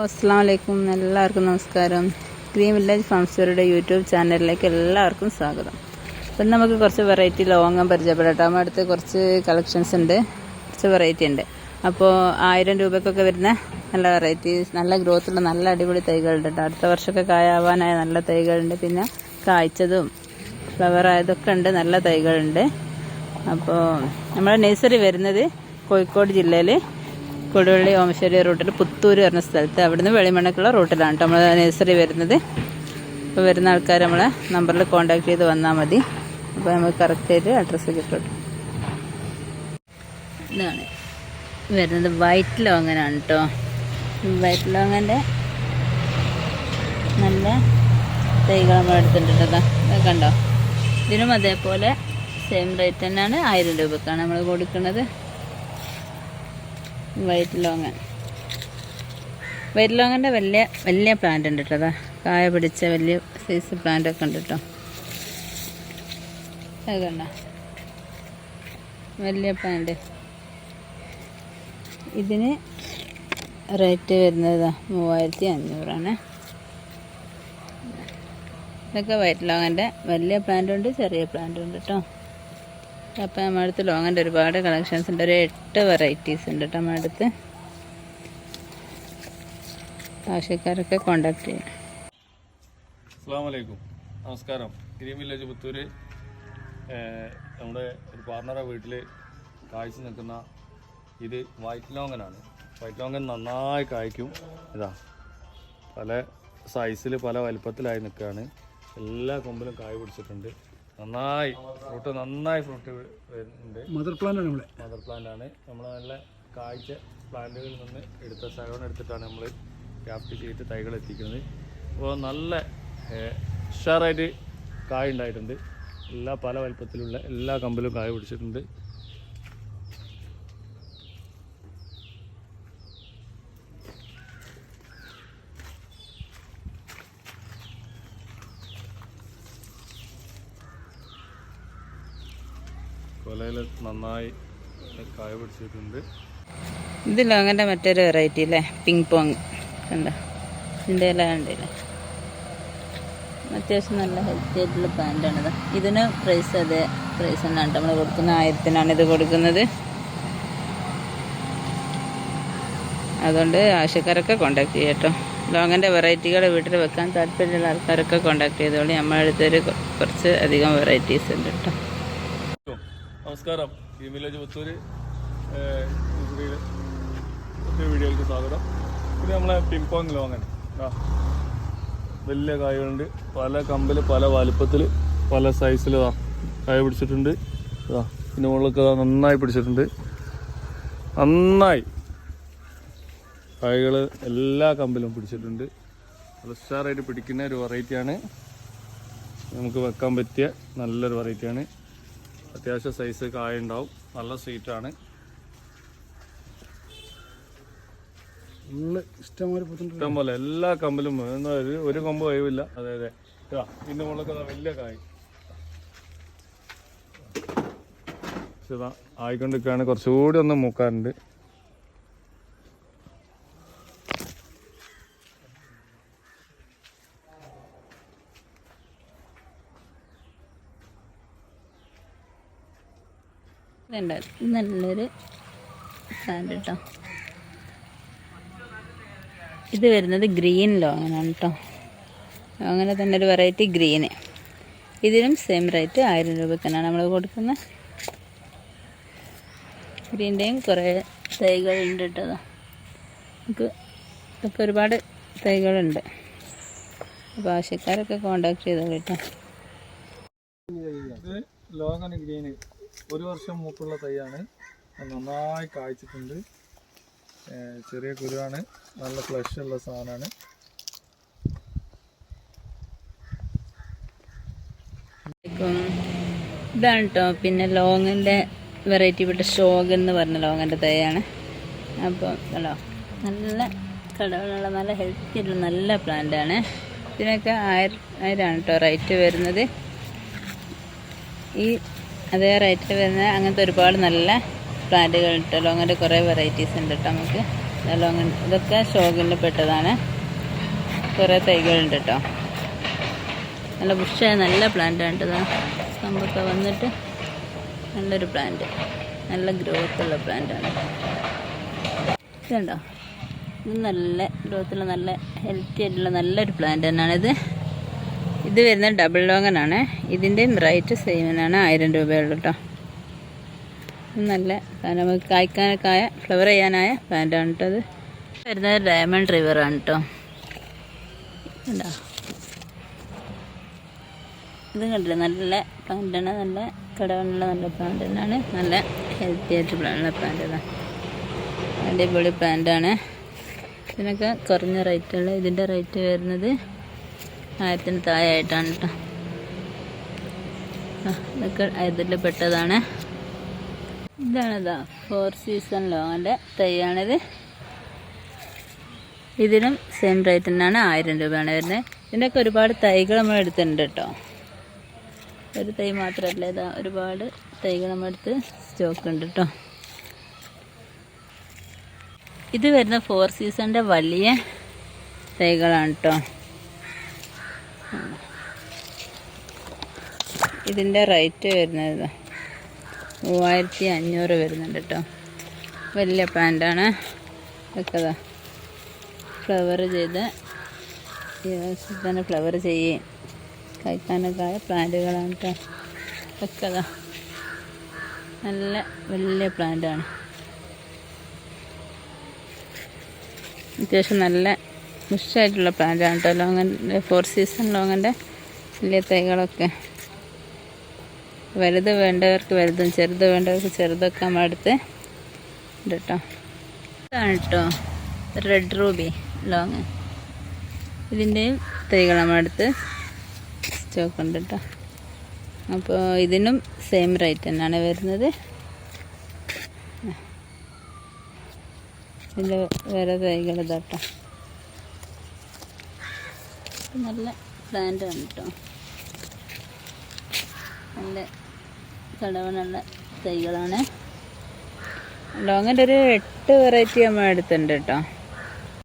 അസ്സലാമു അലൈക്കും. എല്ലാവർക്കും നമസ്കാരം. ഗ്രീൻ വില്ലേജ് ഫാംസ്റ്റോറിയുടെ യൂട്യൂബ് ചാനലിലേക്ക് എല്ലാവർക്കും സ്വാഗതം. അപ്പം നമുക്ക് കുറച്ച് വെറൈറ്റി ലോങ്ങം പരിചയപ്പെടാം. നമ്മുടെ അടുത്ത് കുറച്ച് കളക്ഷൻസ് ഉണ്ട്, കുറച്ച് വെറൈറ്റി ഉണ്ട്. അപ്പോൾ 1000 രൂപയ്ക്കൊക്കെ വരുന്ന നല്ല വെറൈറ്റീസ്, നല്ല ഗ്രോത്തുള്ള നല്ല അടിപൊളി തൈകളുണ്ട് കേട്ടോ. അടുത്ത വർഷമൊക്കെ കായാവാനായ നല്ല തൈകളുണ്ട്. പിന്നെ കായ്ച്ചതും ഫ്ലവർ ആയതൊക്കെ ഉണ്ട്, നല്ല തൈകളുണ്ട്. അപ്പോൾ നമ്മുടെ നഴ്സറി വരുന്നത് കോഴിക്കോട് ജില്ലയിൽ കൊടുവള്ളി ഓമശ്ശേരി റൂട്ടിൽ പുത്തൂർ പറഞ്ഞ സ്ഥലത്ത്, അവിടുന്ന് വെളിമണ്ണക്കുള്ള റൂട്ടിലാണ് കേട്ടോ നമ്മൾ നഴ്സറി വരുന്നത്. അപ്പോൾ വരുന്ന ആൾക്കാർ നമ്മളെ നമ്പറിൽ കോൺടാക്ട് ചെയ്ത് വന്നാൽ മതി. അപ്പോൾ നമുക്ക് കറക്റ്റായിട്ട് അഡ്രസ്സ് കിട്ടും. ഇതാണ് വരുന്നത് വൈറ്റ് ലോങ്ങനാണ് കേട്ടോ. വൈറ്റ് ലോങ്ങൻ്റെ നല്ല തൈകൾ നമ്മൾ എടുത്തിട്ടുണ്ട്. ഇതൊക്കെ ഉണ്ടോ? ഇതിനും അതേപോലെ സെയിം റേറ്റ് തന്നെയാണ്. 1000 രൂപക്കാണ് നമ്മൾ കൊടുക്കുന്നത്. വൈറ്റ് ലോങ്ങൻ്റെ വലിയ പ്ലാന്റ് ഉണ്ട് കേട്ടോ. അതാ കായ പിടിച്ച വലിയ സൈസ് പ്ലാന്റ് ഒക്കെ ഉണ്ട് കേട്ടോ. അത് കണ്ടോ, വലിയ പ്ലാന്റ്. ഇതിന് റേറ്റ് വരുന്നത് 3500 ഇതൊക്കെ വൈറ്റ് ലോങ്ങൻ്റെ വലിയ പ്ലാന്റ് ഉണ്ട്, ചെറിയ പ്ലാന്റ് ഉണ്ട് കേട്ടോ. അപ്പോൾ നമ്മുടെ അടുത്ത് ലോങ്ങൻ്റെ ഒരുപാട് കളക്ഷൻസ് ഉണ്ട്. ഒരു 8 വെറൈറ്റീസ് ഉണ്ട് കേട്ടോ നമ്മുടെ അടുത്ത്. ആവശ്യക്കാരൊക്കെ കോണ്ടാക്ട് ചെയ്യും. അസ്സലാമു അലൈക്കും, നമസ്കാരം. ഗ്രീൻ വില്ലേജ് പുത്തൂർ നമ്മുടെ ഒരു പാർട്ണറെ വീട്ടിൽ കായ്ച്ചു നിൽക്കുന്ന ഇത് വൈറ്റ് ലോങ്ങനാണ്. വൈറ്റ് ലോങ്ങൻ നന്നായി കായ്ക്കും. ഇതാ പല സൈസിൽ പല വലിപ്പത്തിലായി നിൽക്കുകയാണ്. എല്ലാ കൊമ്പിലും കായ പിടിച്ചിട്ടുണ്ട്. നന്നായി ഫ്രൂട്ട് വരുന്നുണ്ട്. മദർ പ്ലാന്റ് ആണ്. നമ്മൾ നല്ല കായ്ച്ച പ്ലാന്റുകളിൽ നിന്ന് എടുത്ത സൈവൺ എടുത്തിട്ടാണ് നമ്മൾ ക്രാഫ്റ്റ് ചെയ്തിട്ട് തൈകൾ എത്തിക്കുന്നത്. അപ്പോൾ നല്ല ഉഷാറായിട്ട് കായ ഉണ്ടായിട്ടുണ്ട്. പല വലിപ്പത്തിലുള്ള എല്ലാ കമ്പിലും കായ പിടിച്ചിട്ടുണ്ട്. കൊലയിൽ നന്നായി കായ പിടിച്ചിട്ടുണ്ട്. ഇത് ലോങ്ങൻ്റെ മറ്റൊരു വെറൈറ്റി അല്ലേ, പിങ് പോങ് കണ്ട. ഇതിൻ്റെ എല്ലാം കണ്ടില്ലേ, അത്യാവശ്യം നല്ല ഹെൽത്തി ആയിട്ടുള്ള പ്ലാന്റാണിത്. ഇതിന് പ്രൈസ് അതേ പ്രൈസ് തന്നെയാണ് നമ്മൾ കൊടുക്കുന്ന. 1000 ഇത് കൊടുക്കുന്നത്. അതുകൊണ്ട് ആവശ്യക്കാരൊക്കെ കോണ്ടാക്ട് ചെയ്യാം കേട്ടോ. ലോങ്ങൻ്റെ വെറൈറ്റികൾ വീട്ടിൽ വെക്കാൻ താല്പര്യമുള്ള ആൾക്കാരൊക്കെ കോണ്ടാക്ട് ചെയ്തോളൂ. നമ്മുടെ അടുത്തൊരു കുറച്ച് അധികം വെറൈറ്റീസ് ഉണ്ട് കേട്ടോ. നമസ്കാരം. ഗ്രീൻ വില്ലേജ് പുത്തൂർ വീഡിയോയിലേക്ക് സ്വാഗതം. ഇത് നമ്മളെ പിംപോങ് ലോങ്ങൻ വലിയ കായകളുണ്ട്. പല കമ്പിൽ പല വലുപ്പത്തിൽ പല സൈസിൽ കായ പിടിച്ചിട്ടുണ്ട്. പിന്നെ മുകളിലൊക്കെ നന്നായി പിടിച്ചിട്ടുണ്ട്. നന്നായി കായകൾ എല്ലാ കമ്പിലും പിടിച്ചിട്ടുണ്ട്. ഉഷാറായിട്ട് പിടിക്കുന്ന ഒരു വെറൈറ്റിയാണ്. നമുക്ക് വെക്കാൻ പറ്റിയ നല്ലൊരു വെറൈറ്റിയാണ്. അത്യാവശ്യം സൈസ് കായ ഉണ്ടാവും. നല്ല സ്വീറ്റാണ്. ഇഷ്ടംപോലെ എല്ലാ കമ്പിലും ഒരു കൊമ്പ് കഴിവില്ല. അതെ ഇതിൻ്റെ മുകളിലൊക്കെ വലിയ കായ് ആയിക്കൊണ്ടിരിക്കുകയാണ്. കുറച്ചുകൂടി ഒന്ന് മൂക്കാറുണ്ട്. നല്ലൊരു പ്ലാന്റ് കേട്ടോ. ഇത് വരുന്നത് ഗ്രീൻ ലോങ്ങനാണ് കേട്ടോ. അങ്ങനെ തന്നെ ഒരു വെറൈറ്റി ഗ്രീന്. ഇതിനും സെയിം റേറ്റ് 1000 രൂപക്കാണ് നമ്മൾ കൊടുക്കുന്നത്. ഗ്രീൻ്റെയും കുറേ തൈകളുണ്ട് കേട്ടോ. നമുക്ക് ഇതൊക്കെ ഒരുപാട് തൈകളുണ്ട്. അപ്പോൾ ആവശ്യക്കാരൊക്കെ കോണ്ടാക്ട് ചെയ്തോളൂ കേട്ടോ. ലോങ്ങൻ ഗ്രീന് 1 വർഷം മൂപ്പുള്ള തൈയാണ്. നന്നായി കായ്ച്ചിട്ടുണ്ട്. ചെറിയ കുരുവാണ്. നല്ല ഫ്ലഷ് ഉള്ള സാധനമാണ്. ഇതാണ് കേട്ടോ. പിന്നെ ലോങ്ങിൻ്റെ വെറൈറ്റി പെട്ട ഷോഗ് എന്ന് പറഞ്ഞ ലോങ്ങൻ്റെ തൈയാണ്. അപ്പോൾ ഹലോ, നല്ല കടകളുള്ള നല്ല ഹെൽത്തി ആയിട്ടുള്ള നല്ല പ്ലാന്റാണ്. ഇതിനൊക്കെ 1000 കേട്ടോ റേറ്റ് വരുന്നത്. ഈ അതേ റേറ്റിൽ വരുന്ന അങ്ങനത്തെ ഒരുപാട് നല്ല പ്ലാന്റുകൾ ഉണ്ടല്ലോ. അങ്ങനത്തെ കുറേ വെറൈറ്റീസ് ഉണ്ട് കേട്ടോ നമുക്ക്. ലോങ്ങൻ ഇതൊക്കെ ഷോഗിൽ പെട്ടതാണ്. കുറേ തൈകളുണ്ട് കേട്ടോ. നല്ല ബുഷായ നല്ല പ്ലാന്റാണ് കേട്ടോ. കമ്പൊക്കെ വന്നിട്ട് നല്ലൊരു പ്ലാന്റ്, നല്ല ഗ്രോത്തുള്ള പ്ലാന്റാണ്. ഇതുണ്ടോ, ഇത് നല്ല ഗ്രോത്തുള്ള നല്ല ഹെൽത്തി ആയിട്ടുള്ള നല്ലൊരു പ്ലാന്റ് തന്നെയാണിത്. ഇത് വരുന്നത് ഡബിൾ ലോങ്ങനാണ്. ഇതിൻ്റെയും റേറ്റ് സെയിമിനാണ്, 1000 രൂപയുള്ളൂ കേട്ടോ. നല്ല നമുക്ക് കായ്ക്കാനൊക്കെ ആയ ഫ്ലവർ ചെയ്യാനായ പ്ലാന്റാണ് കേട്ടോ. അത് വരുന്നത് ഡയമണ്ട് റിവറാണ് കേട്ടോ. ഉണ്ടോ, ഇത് കണ്ടില്ല, നല്ല പ്ലാന്റാണ്, നല്ല കടവനുള്ള നല്ല പ്ലാന്റ് തന്നെയാണ്. നല്ല ഹെൽത്തി ആയിട്ട് ഉള്ള പ്ലാന്റ് ഇതാണ്, അടിപൊളി പ്ലാന്റാണ്. ഇതിനൊക്കെ കുറഞ്ഞ റേറ്റുള്ള, ഇതിൻ്റെ റേറ്റ് വരുന്നത് 1000-ന് താഴെയായിട്ടാണ് കേട്ടോ. ഇതൊക്കെ ഇതിൽ പെട്ടതാണ്. ഇതാണിതാ 4 സീസൺ ലോങ്ങൻ്റെ തൈയാണിത്. ഇതിനും സെയിം റേറ്റ് തന്നെയാണ്, 1000 രൂപയാണ് വരുന്നത്. ഇതിൻ്റെയൊക്കെ ഒരുപാട് തൈകൾ നമ്മൾ എടുത്തിട്ടുണ്ട് കേട്ടോ. ഒരു തൈ മാത്രമല്ല, ഇതാ ഒരുപാട് തൈകൾ നമ്മളെടുത്ത് സ്റ്റോക്ക് ഉണ്ട് കേട്ടോ. ഇത് വരുന്ന 4 സീസണിൻ്റെ വലിയ തൈകളാണ് കേട്ടോ. ഇതിൻ്റെ റേറ്റ് വരുന്നത് 3500 വരുന്നുണ്ട് കേട്ടോ. വലിയ പ്ലാന്റാണ്. ഇതൊക്കെ ഫ്ലവർ ചെയ്ത് തന്നെ ഫ്ലവർ ചെയ്യും കഴിക്കാനൊക്കെ ആയ പ്ലാന്റുകളാണ് കേട്ടോ. ഒക്കെ നല്ല വലിയ പ്ലാന്റാണ്. അത്യാവശ്യം നല്ല ബുഷായിട്ടുള്ള പ്ലാന്റാണ് കേട്ടോ. ലോങ്ങൻ്റെ 4 സീസൺ ലോങ്ങൻ്റെ വലിയ തൈകളൊക്കെ. വലുത് വേണ്ടവർക്ക് വലുതും ചെറുത് വേണ്ടവർക്ക് ചെറുതൊക്കെ നമ്മളടുത്ത് ഉണ്ട് കേട്ടോ. ഇതാണ് കേട്ടോ റെഡ് റൂബി ലോങ്. ഇതിൻ്റെയും തൈകൾ നമ്മളടുത്ത് സ്റ്റോക്ക് ഉണ്ട് കേട്ടോ. അപ്പോൾ ഇതിനും സെയിം റേറ്റ് തന്നെയാണ് വരുന്നത്. ഇതിൻ്റെ വേറെ തൈകൾ ഇതാട്ടോ. നല്ല പ്ലാന്റാണ് കേട്ടോ. നല്ല കടവനുള്ള തൈകളാണ്. ലോങ്ങിൻ്റെ ഒരു 8 വെറൈറ്റി നമ്മൾ എടുത്തിട്ടുണ്ട് കേട്ടോ.